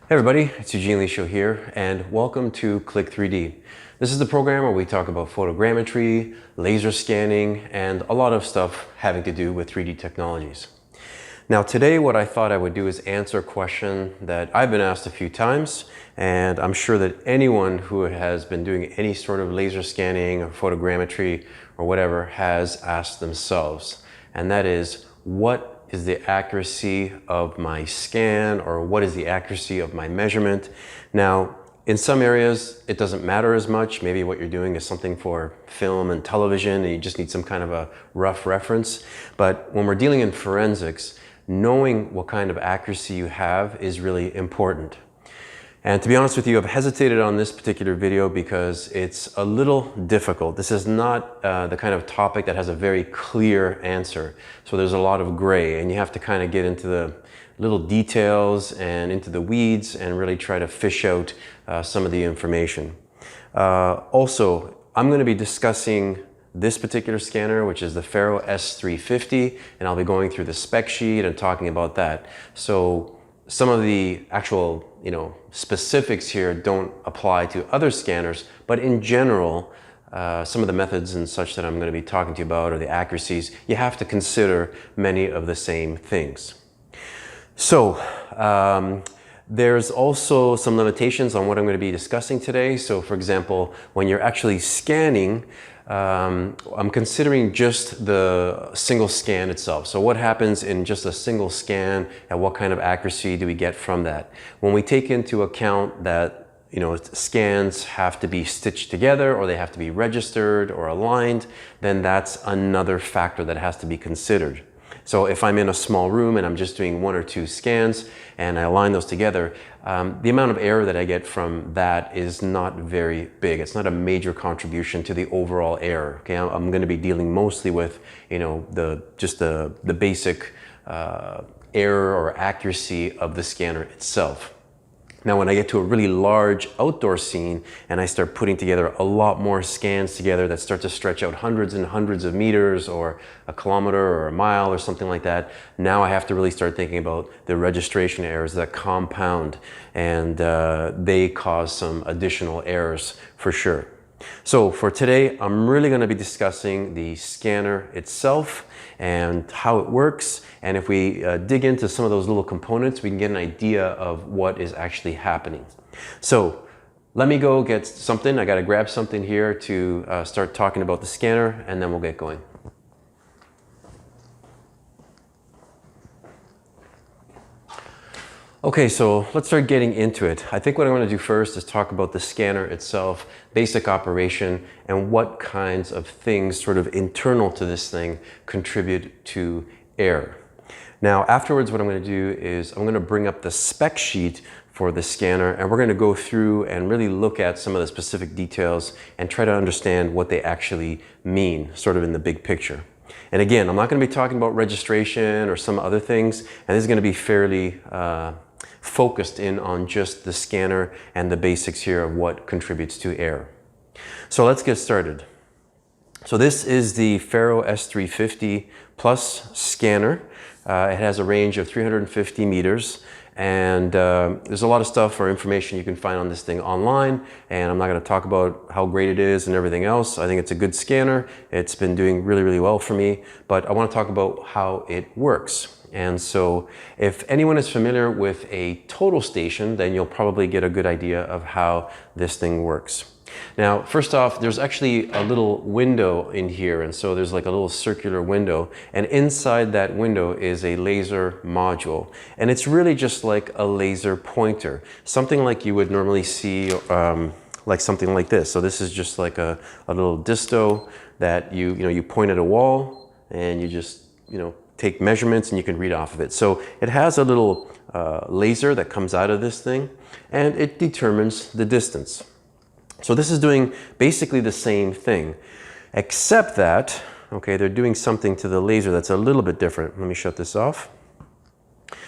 Hey everybody, it's Eugene Liscio here, and welcome to Click 3D. This is the program where we talk about photogrammetry, laser scanning, and a lot of stuff having to do with 3D technologies. Now today what I thought I would do is answer a question that I've been asked a few times, and I'm sure that anyone who has been doing any sort of laser scanning or photogrammetry or whatever has asked themselves, and that is, what is the accuracy of my scan, or what is the accuracy of my measurement? Now, in some areas, it doesn't matter as much. Maybe what you're doing is something for film and television, and you just need some kind of a rough reference. But when we're dealing in forensics, knowing what kind of accuracy you have is really important. And to be honest with you, I've hesitated on this particular video because it's a little difficult. This is not the kind of topic that has a very clear answer. So there's a lot of gray, and you have to kind of get into the little details and into the weeds and really try to fish out some of the information. Also, I'm going to be discussing this particular scanner, which is the Faro S350, and I'll be going through the spec sheet and talking about that. So some of the actual, specifics here don't apply to other scanners, but in general, some of the methods and such that I'm going to be talking to you about, or the accuracies, you have to consider many of the same things. So there's also some limitations on what I'm going to be discussing today. So for example, when you're actually scanning, I'm considering just the single scan itself. So what happens in just a single scan, and what kind of accuracy do we get from that? When we take into account that scans have to be stitched together, or they have to be registered or aligned, then that's another factor that has to be considered. So if I'm in a small room and I'm just doing 1 or 2 scans and I align those together, the amount of error that I get from that is not very big. It's not a major contribution to the overall error. Okay, I'm going to be dealing mostly with the basic error or accuracy of the scanner itself. Now, when I get to a really large outdoor scene and I start putting together a lot more scans together that start to stretch out hundreds and hundreds of meters, or a kilometer or a mile or something like that, now I have to really start thinking about the registration errors that compound, and they cause some additional errors for sure. So for today, I'm really going to be discussing the scanner itself and how it works. And if we dig into some of those little components, we can get an idea of what is actually happening. So let me go get something. I got to grab something here to start talking about the scanner, and then we'll get going. Okay, so let's start getting into it. I think what I'm going to do first is talk about the scanner itself, basic operation, and what kinds of things sort of internal to this thing contribute to error. Now, afterwards, what I'm going to do is I'm going to bring up the spec sheet for the scanner, and we're going to go through and really look at some of the specific details and try to understand what they actually mean, sort of in the big picture. And again, I'm not going to be talking about registration or some other things, and this is going to be fairly focused in on just the scanner and the basics here of what contributes to error. So let's get started. So this is the Faro S350 Plus scanner. It has a range of 350 meters, and there's a lot of stuff or information you can find on this thing online, and I'm not going to talk about how great it is and everything else. I think it's a good scanner. It's been doing really, really well for me, but I want to talk about how it works. And so if anyone is familiar with a total station, then you'll probably get a good idea of how this thing works. Now, first off, there's actually a little window in here, and so there's like a little circular window, and inside that window is a laser module, and it's really just like a laser pointer, something like you would normally see like something like this. So this is just like a little disto that you point at a wall, and you just take measurements, and you can read off of it. So it has a little laser that comes out of this thing, and it determines the distance. So this is doing basically the same thing, except that, okay, they're doing something to the laser that's a little bit different. Let me shut this off.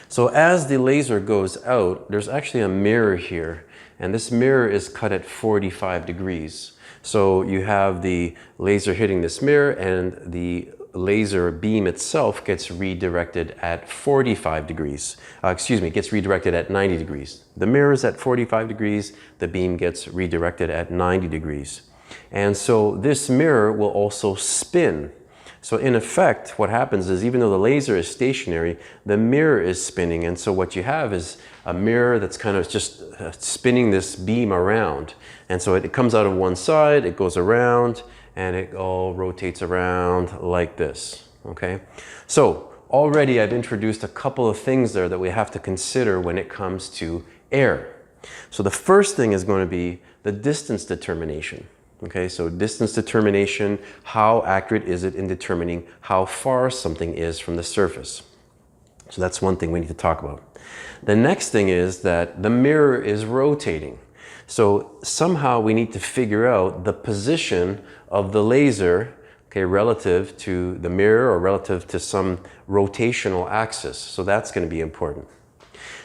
So as the laser goes out, there's actually a mirror here, and this mirror is cut at 45 degrees. So you have the laser hitting this mirror, and the laser beam itself gets redirected at 45 degrees. Gets redirected at 90 degrees. The mirror is at 45 degrees, the beam gets redirected at 90 degrees. And so this mirror will also spin. So in effect, what happens is even though the laser is stationary, the mirror is spinning. And so what you have is a mirror that's kind of just spinning this beam around. And so it comes out of one side, it goes around, and it all rotates around like this, okay? So already I've introduced a couple of things there that we have to consider when it comes to air. So the first thing is going to be the distance determination. Okay, so distance determination, how accurate is it in determining how far something is from the surface? So that's one thing we need to talk about. The next thing is that the mirror is rotating. So somehow we need to figure out the position of the laser, okay, relative to the mirror or relative to some rotational axis. So that's going to be important.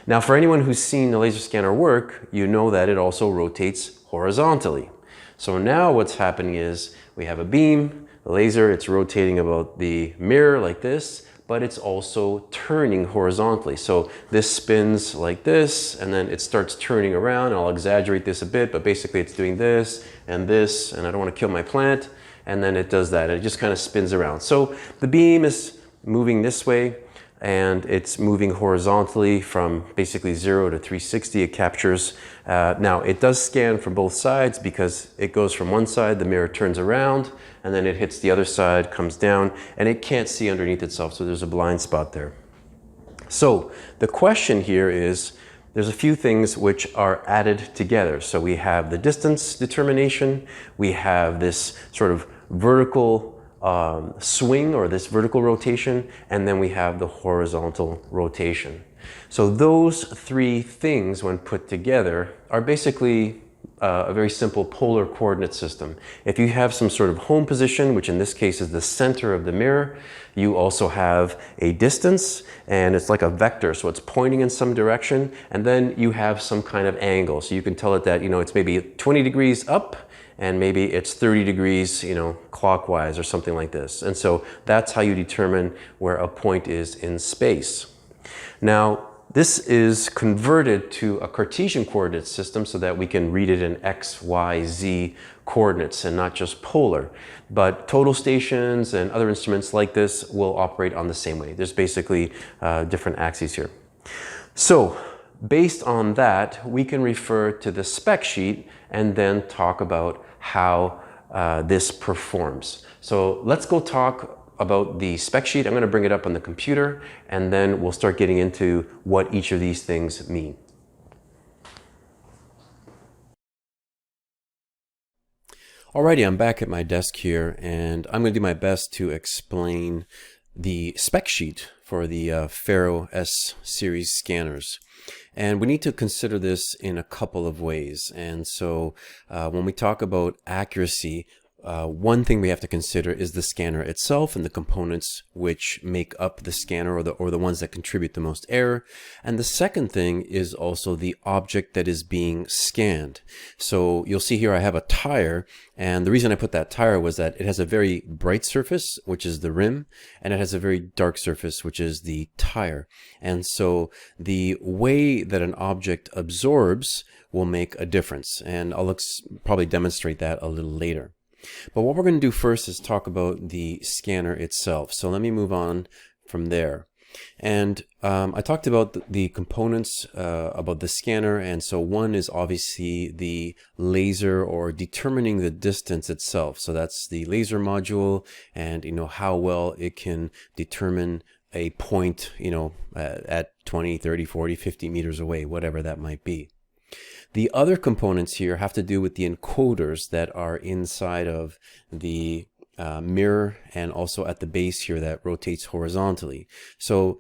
Now, for anyone who's seen the laser scanner work, you know that it also rotates horizontally. So now what's happening is we have a beam, the laser, it's rotating about the mirror like this, but it's also turning horizontally. So this spins like this, and then it starts turning around. I'll exaggerate this a bit, but basically it's doing this, and I don't want to kill my plant, and then it does that. It just kind of spins around. So the beam is moving this way, and it's moving horizontally from basically 0 to 360. It captures. Now it does scan from both sides because it goes from one side, the mirror turns around, and then it hits the other side, comes down, and it can't see underneath itself, so there's a blind spot there. So the question here is, there's a few things which are added together. So we have the distance determination, we have this sort of vertical swing or this vertical rotation, and then we have the horizontal rotation. So those three things, when put together, are basically a very simple polar coordinate system. If you have some sort of home position, which in this case is the center of the mirror, you also have a distance, and it's like a vector, so it's pointing in some direction, and then you have some kind of angle. So you can tell it that, you know, it's maybe 20 degrees up, and maybe it's 30 degrees, you know, clockwise or something like this. And so that's how you determine where a point is in space. Now, this is converted to a Cartesian coordinate system so that we can read it in X, Y, Z coordinates and not just polar. But total stations and other instruments like this will operate on the same way. There's basically different axes here. So, based on that, we can refer to the spec sheet and then talk about how this performs. So let's go talk about the spec sheet. I'm going to bring it up on the computer, and then we'll start getting into what each of these things mean. Alrighty, I'm back at my desk here, and I'm going to do my best to explain the spec sheet for the Faro S series scanners. And we need to consider this in a couple of ways. And so when we talk about accuracy, one thing we have to consider is the scanner itself and the components which make up the scanner, or the ones that contribute the most error. And the second thing is also the object that is being scanned. So you'll see here I have a tire, and the reason I put that tire was that it has a very bright surface, which is the rim, and it has a very dark surface, which is the tire. And so the way that an object absorbs will make a difference, and I'll probably demonstrate that a little later. But what we're going to do first is talk about the scanner itself. So let me move on from there. And I talked about the components about the scanner, and so one is obviously the laser, or determining the distance itself. So that's the laser module, and you know how well it can determine a point, you know, at 20, 30, 40, 50 meters away, whatever that might be. The other components here have to do with the encoders that are inside of the mirror, and also at the base here that rotates horizontally. So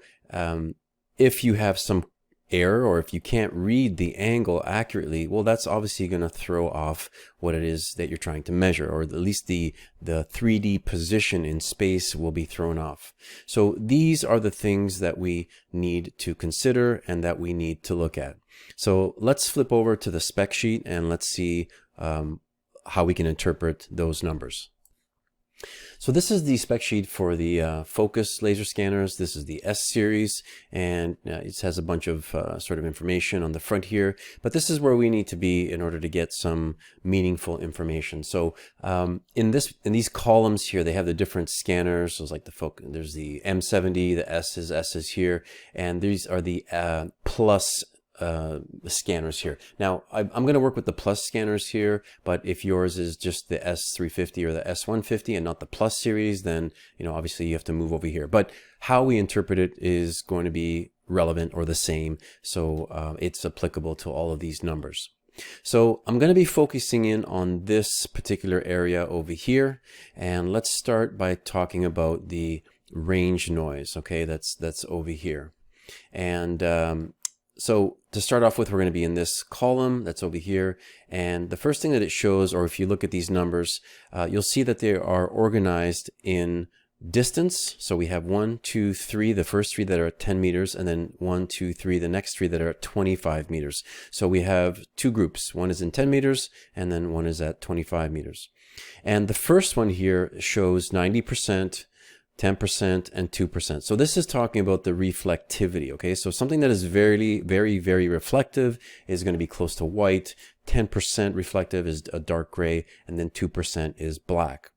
if you have some error, or if you can't read the angle accurately, well, that's obviously going to throw off what it is that you're trying to measure, or at least the 3D position in space will be thrown off. So these are the things that we need to consider and that we need to look at. So let's flip over to the spec sheet and let's see how we can interpret those numbers. So this is the spec sheet for the focus laser scanners. This is the S series, and it has a bunch of sort of information on the front here. But this is where we need to be in order to get some meaningful information. So in these columns here, they have the different scanners. So it's like there's the M70, the S's here, and these are the plus scanners here. Now I'm going to work with the plus scanners here, but if yours is just the S350 or the S150 and not the plus series, then obviously you have to move over here. But how we interpret it is going to be relevant or the same, so it's applicable to all of these numbers. So I'm going to be focusing in on this particular area over here, and let's start by talking about the range noise. Okay, that's over here. And so to start off with, we're going to be in this column that's over here, and the first thing that it shows, or if you look at these numbers, you'll see that they are organized in distance. So we have 1, 2, 3, the first three that are at 10 meters, and then 1, 2, 3, the next three that are at 25 meters. So we have two groups. One is in 10 meters, and then one is at 25 meters. And the first one here shows 90%, 10%, and 2%. So this is talking about the reflectivity, okay? So something that is very, very, very reflective is going to be close to white, 10% reflective is a dark gray, and then 2% is black.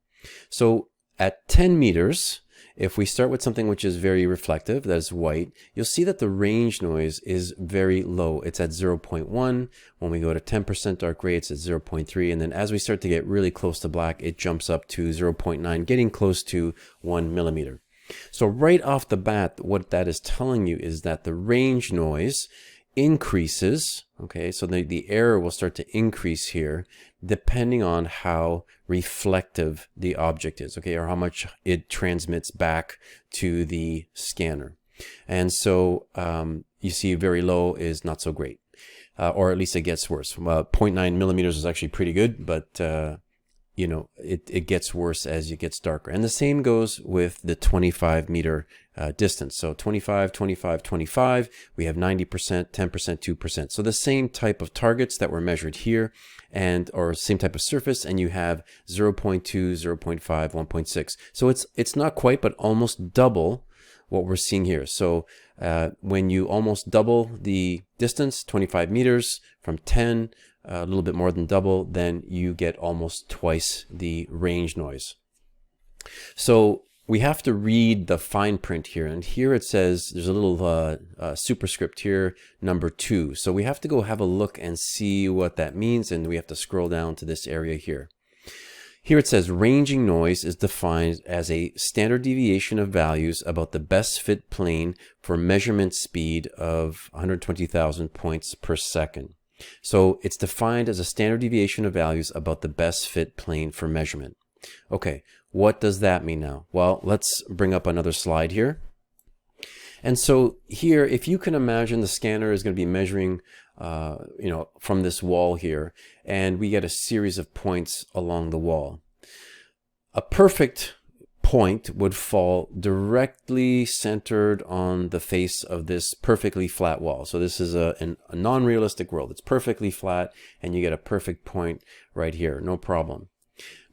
So at 10 meters, if we start with something which is very reflective, that is white, you'll see that the range noise is very low. It's at 0.1. When we go to 10% dark gray, it's at 0.3. And then as we start to get really close to black, it jumps up to 0.9, getting close to 1 millimeter. So right off the bat, what that is telling you is that the range noise increases, okay? So the error will start to increase here depending on how reflective the object is, okay, or how much it transmits back to the scanner. And so you see very low is not so great, or at least it gets worse. 0.9 millimeters is actually pretty good, but it gets worse as it gets darker. And the same goes with the 25 meter distance. So 25, 25, 25, we have 90%, 10%, 2%. So the same type of targets that were measured here, or same type of surface, and you have 0.2, 0.5, 1.6. So it's not quite, but almost double what we're seeing here. So when you almost double the distance, 25 meters from 10, a little bit more than double, then you get almost twice the range noise. So we have to read the fine print here, and here it says there's a little superscript here, number 2. So we have to go have a look and see what that means, and we have to scroll down to this area here. Here it says ranging noise is defined as a standard deviation of values about the best fit plane for measurement speed of 120,000 points per second. So it's defined as a standard deviation of values about the best fit plane for measurement. Okay, what does that mean now? Well, let's bring up another slide here. And so here, if you can imagine the scanner is going to be measuring from this wall here, and we get a series of points along the wall. A perfect point would fall directly centered on the face of this perfectly flat wall. So this is a non-realistic world. It's perfectly flat, and you get a perfect point right here, no problem.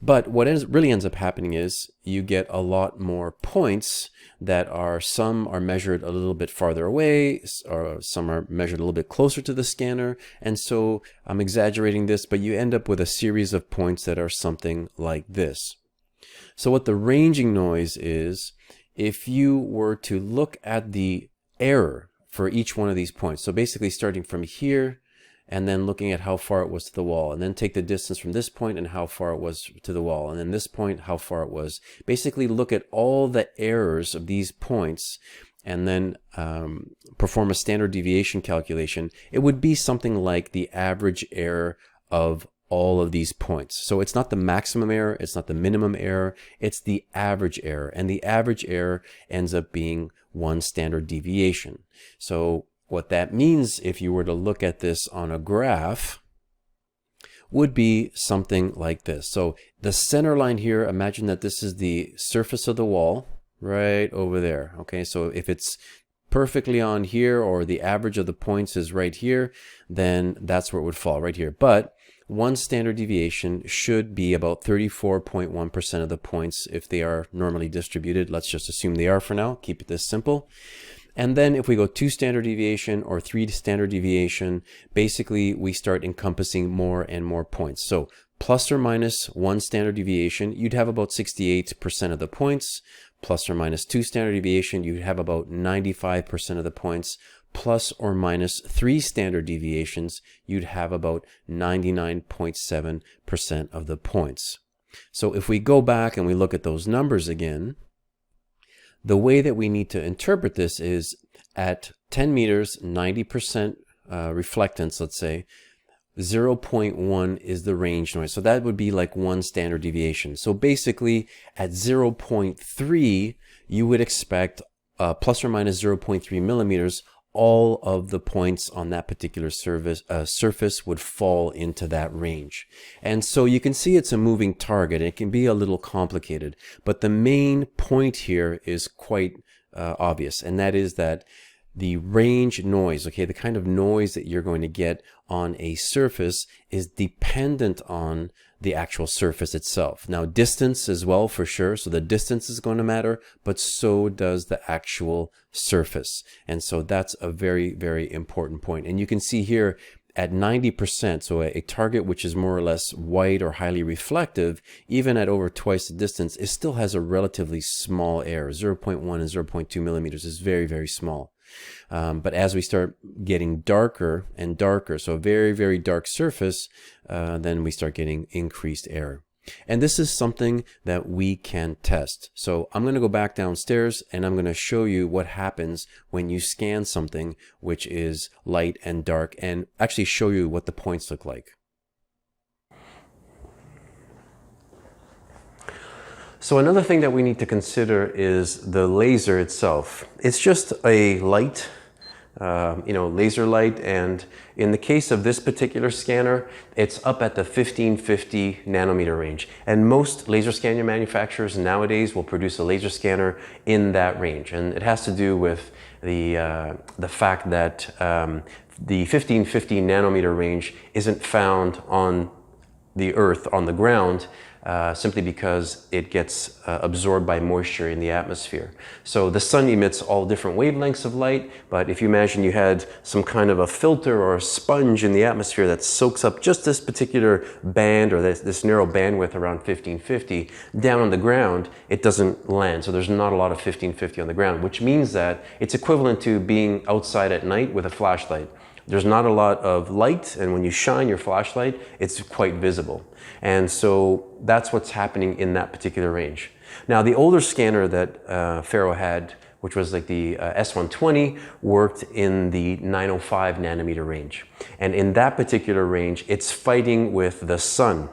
But what really ends up happening is you get a lot more points that some are measured a little bit farther away, or some are measured a little bit closer to the scanner. And so I'm exaggerating this, but you end up with a series of points that are something like this. So what the ranging noise is, if you were to look at the error for each one of these points, so basically starting from here and then looking at how far it was to the wall, and then take the distance from this point and how far it was to the wall, and then this point, how far it was. Basically look at all the errors of these points and then perform a standard deviation calculation. It would be something like the average error of all of these points. So it's not the maximum error, it's not the minimum error, it's the average error. And the average error ends up being one standard deviation. So what that means, if you were to look at this on a graph, would be something like this. So the center line here, imagine that this is the surface of the wall right over there. Okay, so if it's perfectly on here, or the average of the points is right here, then that's where it would fall, right here. But one standard deviation should be about 34.1% of the points if they are normally distributed. Let's just assume they are for now. Keep it this simple. And then if we go 2 standard deviation or 3 standard deviation, basically we start encompassing more and more points. So plus or minus 1 standard deviation, you'd have about 68% of the points. Plus or minus 2 standard deviation, you'd have about 95% of the points. Plus or minus 3 standard deviations, you'd have about 99.7% of the points. So if we go back and we look at those numbers again, the way that we need to interpret this is at 10 meters, 90% reflectance, let's say, 0.1 is the range noise. So that would be like 1 standard deviation. So basically at 0.3, you would expect plus or minus 0.3 millimeters, all of the points on that particular surface would fall into that range. And so you can see it's a moving target. It can be a little complicated, but the main point here is quite obvious, and that is that the range noise, okay, the kind of noise that you're going to get on a surface is dependent on the actual surface itself. Now, distance as well, for sure. So the distance is going to matter, but so does the actual surface. And so that's a very, very important point. And you can see here at 90%, so a target which is more or less white or highly reflective, even at over twice the distance, it still has a relatively small error. 0.1 and 0.2 millimeters is very, very small. But as we start getting darker and darker, so a very, very dark surface, then we start getting increased error. And this is something that we can test. So I'm going to go back downstairs and I'm going to show you what happens when you scan something which is light and dark, and actually show you what the points look like. So another thing that we need to consider is the laser itself. It's just a light, laser light, and in the case of this particular scanner, it's up at the 1550 nanometer range. And most laser scanner manufacturers nowadays will produce a laser scanner in that range. And it has to do with the fact that the 1550 nanometer range isn't found on the earth, on the ground, simply because it gets absorbed by moisture in the atmosphere. So the sun emits all different wavelengths of light, but if you imagine you had some kind of a filter or a sponge in the atmosphere that soaks up just this particular band, or this narrow bandwidth around 1550, down on the ground, it doesn't land. So there's not a lot of 1550 on the ground, which means that it's equivalent to being outside at night with a flashlight. There's not a lot of light, and when you shine your flashlight, it's quite visible. And so that's what's happening in that particular range. Now, the older scanner that Faro had, which was like the S120, worked in the 905 nanometer range. And in that particular range, it's fighting with the sun.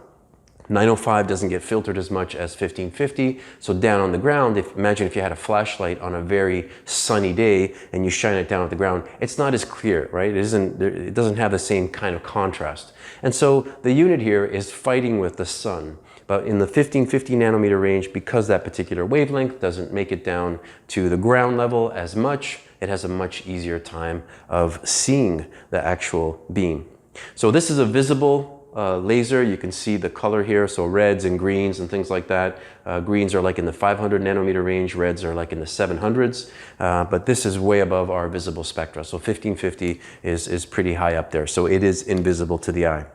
905 doesn't get filtered as much as 1550, so down on the ground, imagine if you had a flashlight on a very sunny day and you shine it down at the ground, it's not as clear, right? It doesn't have the same kind of contrast. And so the unit here is fighting with the sun. But in the 1550 nanometer range, because that particular wavelength doesn't make it down to the ground level as much, it has a much easier time of seeing the actual beam. So this is a visible laser. You can see the color here, so reds and greens and things like that. Greens are like in the 500 nanometer range, reds are like in the 700s, but this is way above our visible spectra. So 1550 is pretty high up there, so it is invisible to the eye.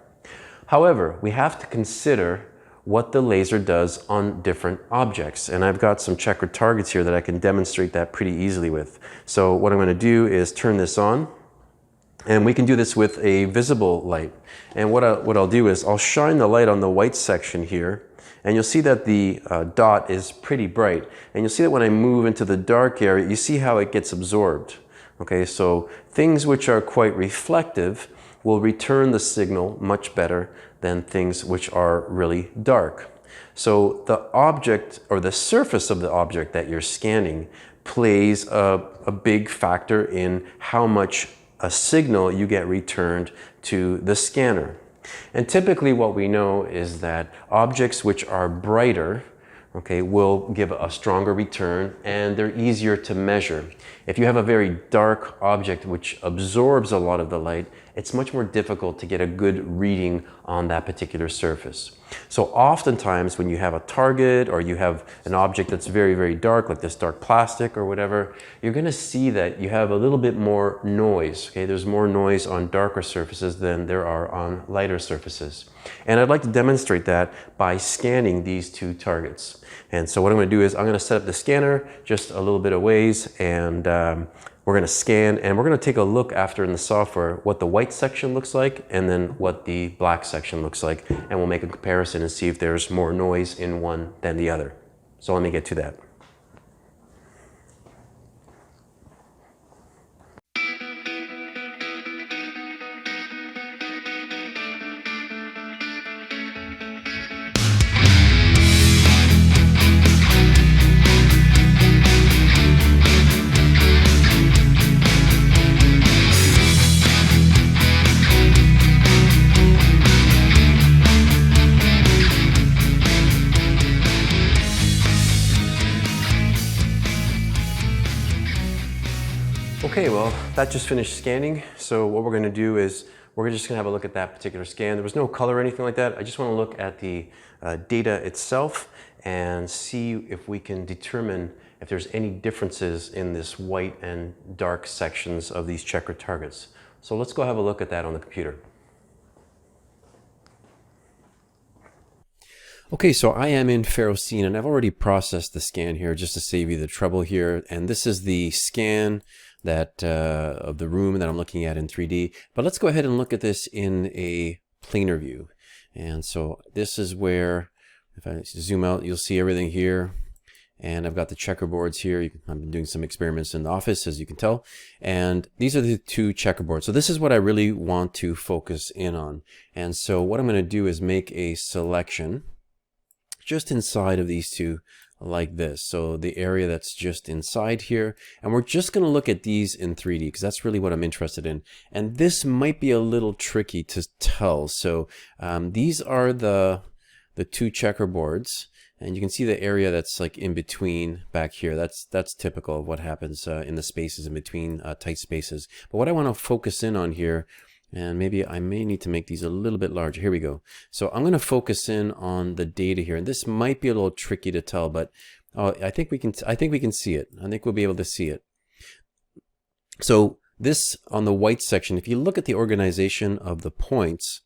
However, we have to consider what the laser does on different objects, and I've got some checkered targets here that I can demonstrate that pretty easily with. So what I'm going to do is turn this on. And we can do this with a visible light. And what I'll do is I'll shine the light on the white section here, and you'll see that the dot is pretty bright. And you'll see that when I move into the dark area, you see how it gets absorbed. Okay, so things which are quite reflective will return the signal much better than things which are really dark. So the object, or the surface of the object that you're scanning, plays a big factor in how much a signal you get returned to the scanner. And typically what we know is that objects which are brighter, okay, will give a stronger return, and they're easier to measure. If you have a very dark object which absorbs a lot of the light, it's much more difficult to get a good reading on that particular surface. So oftentimes when you have a target or you have an object that's very, very dark, like this dark plastic or whatever, you're going to see that you have a little bit more noise. Okay, there's more noise on darker surfaces than there are on lighter surfaces. And I'd like to demonstrate that by scanning these two targets. And so what I'm going to do is I'm going to set up the scanner just a little bit of ways, and we're going to scan, and we're going to take a look after in the software what the white section looks like and then what the black section looks like, and we'll make a comparison and see if there's more noise in one than the other. So let me get to that. Okay, well, that just finished scanning. So what we're going to do is we're just going to have a look at that particular scan. There was no color or anything like that. I just want to look at the data itself and see if we can determine if there's any differences in this white and dark sections of these checkered targets. So let's go have a look at that on the computer. Okay, so I am in Ferrocene, and I've already processed the scan here just to save you the trouble here. And this is the scan that of the room that I'm looking at in 3D. But let's go ahead and look at this in a planar view. And so this is where, if I zoom out, you'll see everything here. And I've got the checkerboards here. I've been doing some experiments in the office, as you can tell. And these are the two checkerboards. So this is what I really want to focus in on. And so what I'm going to do is make a selection just inside of these two, like this. So the area that's just inside here, and we're just going to look at these in 3D because that's really what I'm interested in. And this might be a little tricky to tell. So these are the two checkerboards, and you can see the area that's like in between back here. That's typical of what happens in the spaces in between tight spaces. But what I want to focus in on here, and maybe I may need to make these a little bit larger. Here we go. So I'm going to focus in on the data here, and this might be a little tricky to tell, but I think we can see it. I think we'll be able to see it. So this on the white section, if you look at the organization of the points,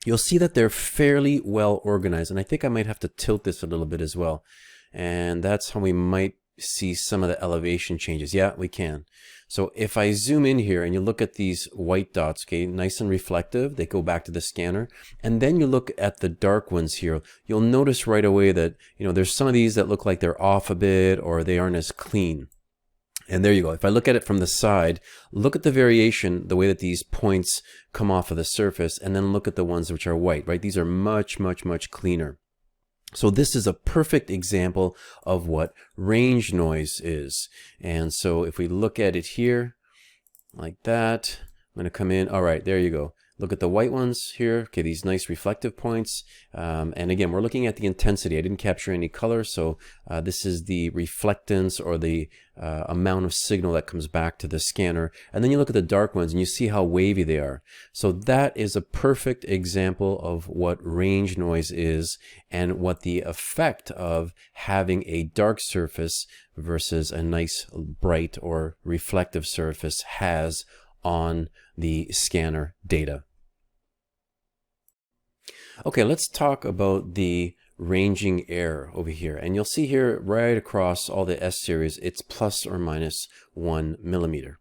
you'll see that they're fairly well organized, and I think I might have to tilt this a little bit as well. And that's how we might see some of the elevation changes. Yeah, we can. So if I zoom in here and you look at these white dots, okay, nice and reflective, they go back to the scanner. And then you look at the dark ones here, you'll notice right away that, you know, there's some of these that look like they're off a bit or they aren't as clean. And there you go. If I look at it from the side, look at the variation, the way that these points come off of the surface, and then look at the ones which are white, right? These are much, much, much cleaner. So this is a perfect example of what range noise is. And so if we look at it here like that, I'm going to come in. All right, there you go. Look at the white ones here. Okay, these nice reflective points. And again, we're looking at the intensity. I didn't capture any color, so this is the reflectance or the amount of signal that comes back to the scanner. And then you look at the dark ones and you see how wavy they are. So that is a perfect example of what range noise is and what the effect of having a dark surface versus a nice bright or reflective surface has on the scanner data. Okay, let's talk about the ranging error over here. And you'll see here right across all the S series, it's plus or minus 1 millimeter.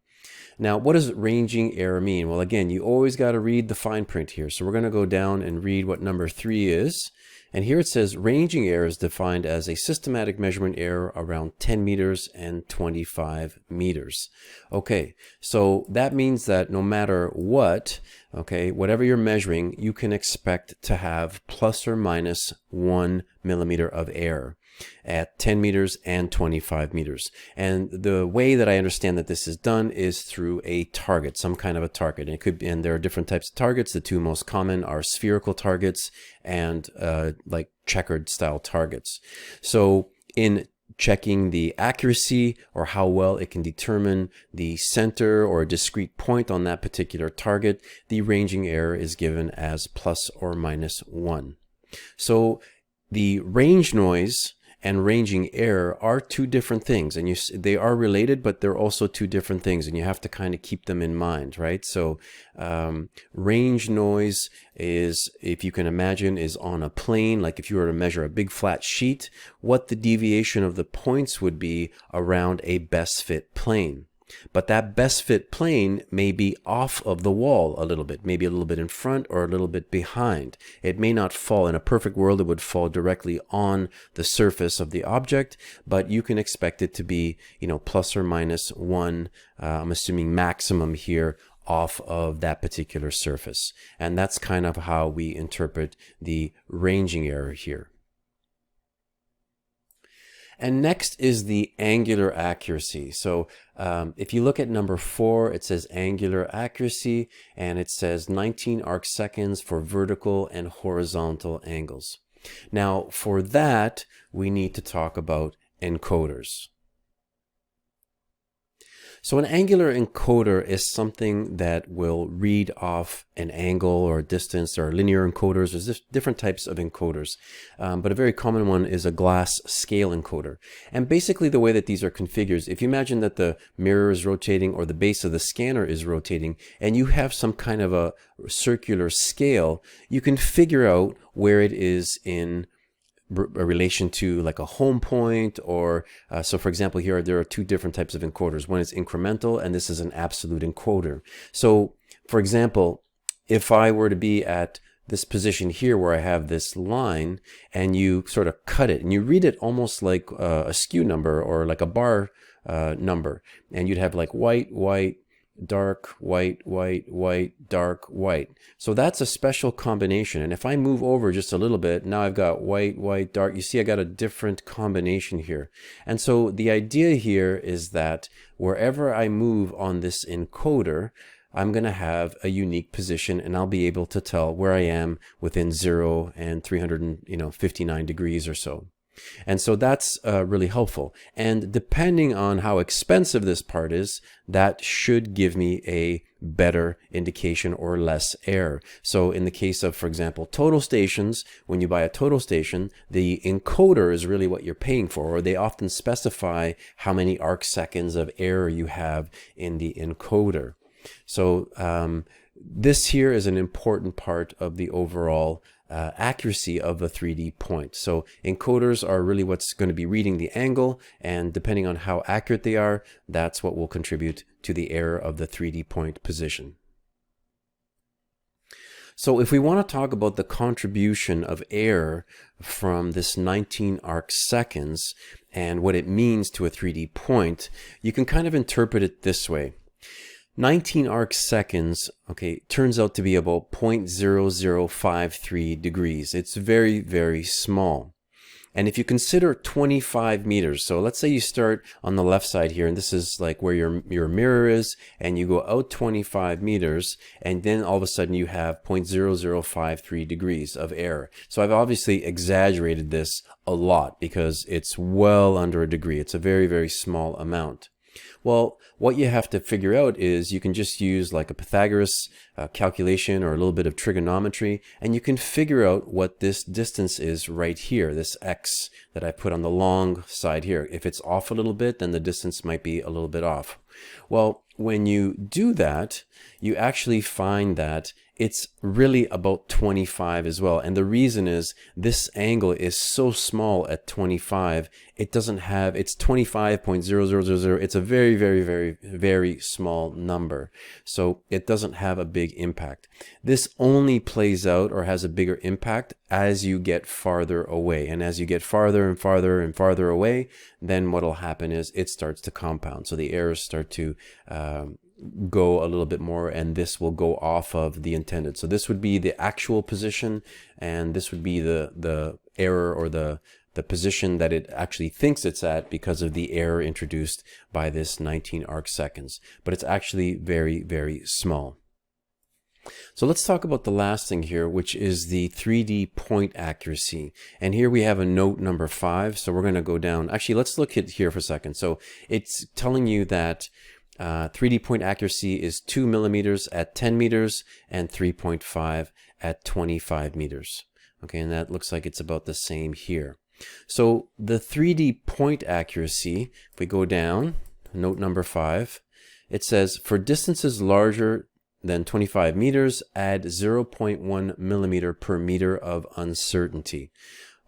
Now, what does ranging error mean? Well, again, you always got to read the fine print here. So we're going to go down and read what number 3 is. And here it says ranging error is defined as a systematic measurement error around 10 meters and 25 meters. Okay, so that means that no matter what, okay, whatever you're measuring, you can expect to have plus or minus 1 millimeter of error at 10 meters and 25 meters. And the way that I understand that this is done is through a target, some kind of a target. And it could be, and there are different types of targets. The two most common are spherical targets and like checkered style targets. So in checking the accuracy or how well it can determine the center or a discrete point on that particular target, the ranging error is given as plus or minus 1. So the range noise and ranging error are two different things, and they are related, but they're also two different things, and you have to kind of keep them in mind, right? So range noise is, if you can imagine, is on a plane. Like if you were to measure a big flat sheet, what the deviation of the points would be around a best fit plane. But that best fit plane may be off of the wall a little bit, maybe a little bit in front or a little bit behind. It may not fall. In a perfect world, it would fall directly on the surface of the object, but you can expect it to be, plus or minus 1, I'm assuming maximum here, off of that particular surface. And that's kind of how we interpret the ranging error here. And next is the angular accuracy. So if you look at number 4, it says angular accuracy, and it says 19 arc seconds for vertical and horizontal angles. Now, for that, we need to talk about encoders. So an angular encoder is something that will read off an angle or a distance. There are linear encoders. There's different types of encoders. But a very common one is a glass scale encoder. And basically the way that these are configured, if you imagine that the mirror is rotating or the base of the scanner is rotating, and you have some kind of a circular scale, you can figure out where it is in a relation to like a home point, or so for example here there are two different types of encoders. One is incremental, and this is an absolute encoder. So for example, if I were to be at this position here where I have this line, and you sort of cut it and you read it almost like a skew number or like a bar number, and you'd have like white, white, dark, white, white, white, dark, white. So that's a special combination. And if I move over just a little bit, now I've got white, white, dark. You see, I got a different combination here. And so the idea here is that wherever I move on this encoder, I'm going to have a unique position, and I'll be able to tell where I am within 0 and 359 degrees or so. And so that's really helpful. And depending on how expensive this part is, that should give me a better indication or less error. So in the case of, for example, total stations, when you buy a total station, the encoder is really what you're paying for, or they often specify how many arc seconds of error you have in the encoder. So this here is an important part of the overall accuracy of a 3D point. So encoders are really what's going to be reading the angle, and depending on how accurate they are, that's what will contribute to the error of the 3D point position. So if we want to talk about the contribution of error from this 19 arc seconds and what it means to a 3D point, you can kind of interpret it this way. 19 arc seconds, okay, turns out to be about 0.0053 degrees. It's very, very small. And if you consider 25 meters, so let's say you start on the left side here, and this is like where your mirror is, and you go out 25 meters, and then all of a sudden you have 0.0053 degrees of error. So I've obviously exaggerated this a lot because it's well under a degree. It's a very, very small amount. Well, what you have to figure out is you can just use like a Pythagoras calculation or a little bit of trigonometry, and you can figure out what this distance is right here, this x that I put on the long side here. If it's off a little bit, then the distance might be a little bit off. Well, when you do that, you actually find that it's really about 25 as well. And the reason is this angle is so small at 25, it doesn't have, it's 25.0000. It's a very, very, very, very small number. So it doesn't have a big impact. This only plays out or has a bigger impact as you get farther away. And as you get farther and farther and farther away, then what'll happen is it starts to compound. So the errors start to go a little bit more, and this will go off of the intended. So this would be the actual position, and this would be the error or the position that it actually thinks it's at because of the error introduced by this 19 arc seconds. But it's actually very, very small. So let's talk about the last thing here, which is the 3D point accuracy. And here we have a note number 5. So we're going to go down. Actually, let's look at here for a second. So it's telling you that 3D point accuracy is 2 millimeters at 10 meters and 3.5 at 25 meters. Okay, and that looks like it's about the same here. So the 3D point accuracy, if we go down, note number 5, it says for distances larger than 25 meters, add 0.1 millimeter per meter of uncertainty.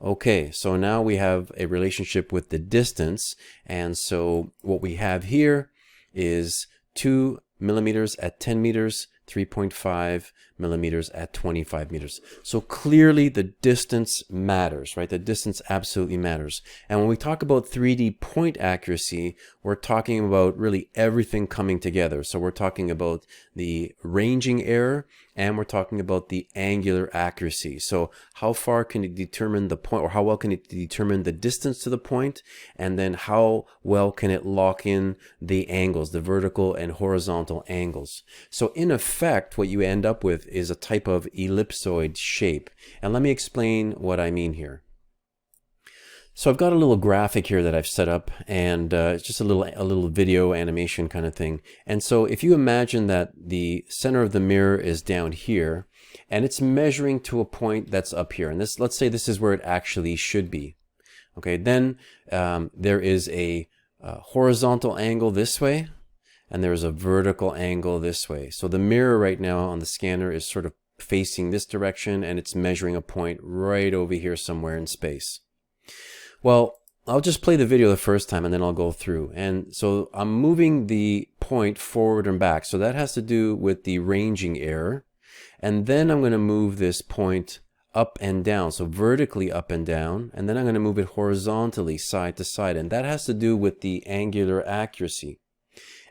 Okay, so now we have a relationship with the distance, and so what we have here is 2 millimeters at 10 meters, 3.5 millimeters at 25 meters. So clearly the distance matters, right? The distance absolutely matters. And when we talk about 3D point accuracy, we're talking about really everything coming together. So we're talking about the ranging error, and we're talking about the angular accuracy. So how far can it determine the point, or how well can it determine the distance to the point, and then how well can it lock in the angles, the vertical and horizontal angles. So in effect, what you end up with is a type of ellipsoid shape. And let me explain what I mean here. So I've got a little graphic here that I've set up, and it's just a little video animation kind of thing. And so if you imagine that the center of the mirror is down here, and it's measuring to a point that's up here, and this, let's say this is where it actually should be. Okay, then there is a horizontal angle this way, and there's a vertical angle this way. So the mirror right now on the scanner is sort of facing this direction, and it's measuring a point right over here somewhere in space. Well, I'll just play the video the first time and then I'll go through. And so I'm moving the point forward and back. So that has to do with the ranging error. And then I'm going to move this point up and down, so vertically up and down. And then I'm going to move it horizontally side to side. And that has to do with the angular accuracy.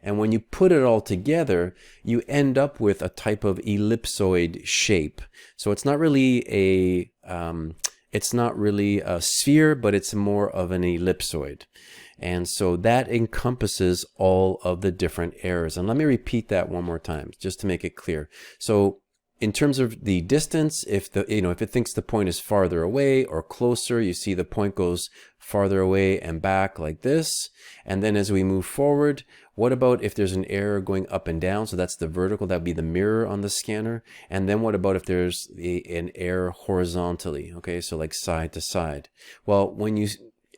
And when you put it all together, you end up with a type of ellipsoid shape. So it's not really a sphere, but it's more of an ellipsoid. And so that encompasses all of the different errors. And let me repeat that one more time, just to make it clear. So in terms of the distance, if it thinks the point is farther away or closer, you see the point goes farther away and back like this. And then as we move forward, what about if there's an error going up and down? So that's the vertical, that would be the mirror on the scanner. And then what about if there's an error horizontally? Okay, so like side to side. Well, when you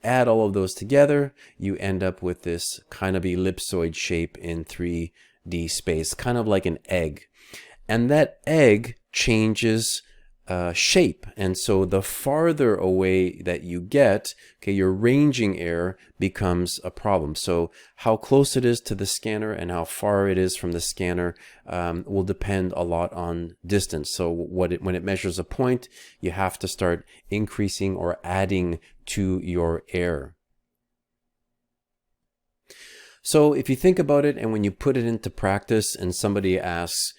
add all of those together, you end up with this kind of ellipsoid shape in 3D space, kind of like an egg. And that egg changes shape. And so the farther away that you get, okay, your ranging error becomes a problem. So how close it is to the scanner and how far it is from the scanner will depend a lot on distance. So when it measures a point, you have to start increasing or adding to your error. So if you think about it, and when you put it into practice and somebody asks,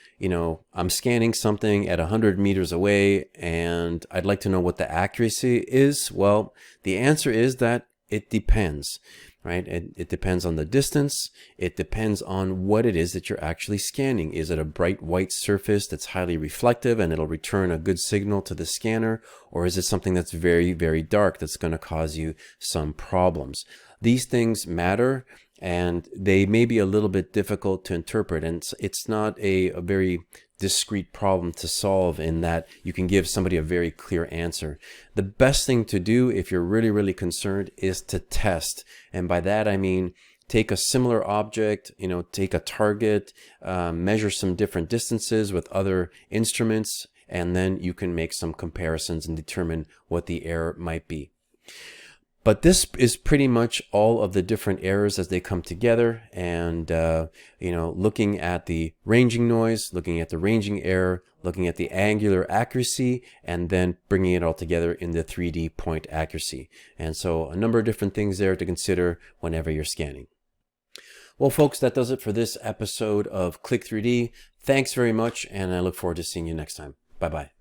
I'm scanning something at 100 meters away and I'd like to know what the accuracy is. Well, the answer is that it depends, right? It depends on the distance. It depends on what it is that you're actually scanning. Is it a bright white surface that's highly reflective and it'll return a good signal to the scanner? Or is it something that's very, very dark that's going to cause you some problems? These things matter, and they may be a little bit difficult to interpret, and it's not a very discrete problem to solve in that you can give somebody a very clear answer. The best thing to do if you're really, really concerned is to test. And by that I mean take a similar object, take a target, measure some different distances with other instruments, and then you can make some comparisons and determine what the error might be. But this is pretty much all of the different errors as they come together, and looking at the ranging noise, looking at the ranging error, looking at the angular accuracy, and then bringing it all together in the 3D point accuracy. And so a number of different things there to consider whenever you're scanning. Well, folks, that does it for this episode of Click 3D. Thanks very much, and I look forward to seeing you next time. Bye-bye.